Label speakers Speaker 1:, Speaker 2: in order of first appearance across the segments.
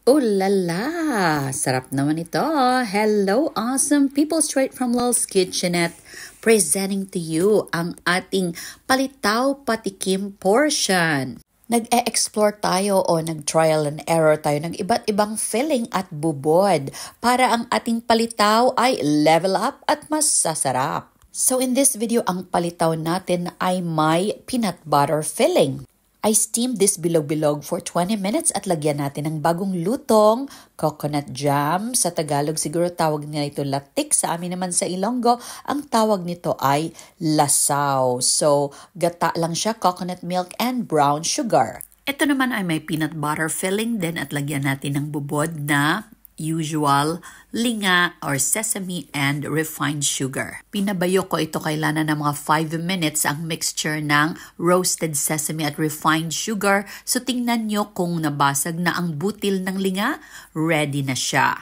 Speaker 1: Oh la la! Sarap naman ito. Hello, awesome people straight from Lol's Kitchenette. Presenting to you ang ating palitaw patikim portion. Nag-e-explore tayo o nag-trial and error tayo ng iba't ibang filling at bubod para ang ating palitaw ay level up at mas sasarap. So in this video, ang palitaw natin ay may peanut butter filling. I steamed this bilog-bilog for 20 minutes at lagyan natin ng bagong lutong coconut jam. Sa Tagalog siguro tawag nila ito latik. Sa amin naman sa Ilonggo, ang tawag nito ay lasaw. So, gata lang siya, coconut milk and brown sugar. Ito naman ay may peanut butter filling din at lagyan natin ng bubod na usual linga or sesame and refined sugar. Pinabayo ko ito kailangan ng mga 5 minutes ang mixture ng roasted sesame at refined sugar. So tingnan nyo kung nabasag na ang butil ng linga, ready na siya.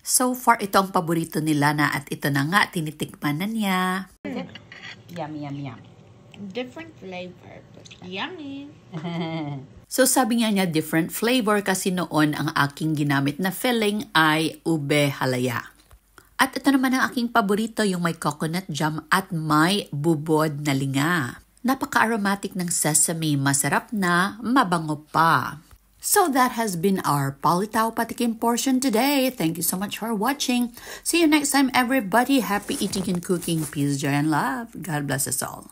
Speaker 1: So far, ito ang paborito ni Lana at ito na nga, tinitikman na niya. Yum, yum, yum.
Speaker 2: Different flavor, but yummy.
Speaker 1: So sabi niya different flavor kasi noon ang aking ginamit na filling ay ube halaya. At ito naman ang aking paborito, yung may coconut jam at may bubod na linga. Napaka-aromatic ng sesame, masarap na, mabango pa. So that has been our palitaw patikim portion today. Thank you so much for watching. See you next time everybody. Happy eating and cooking. Peace, joy, and love. God bless us all.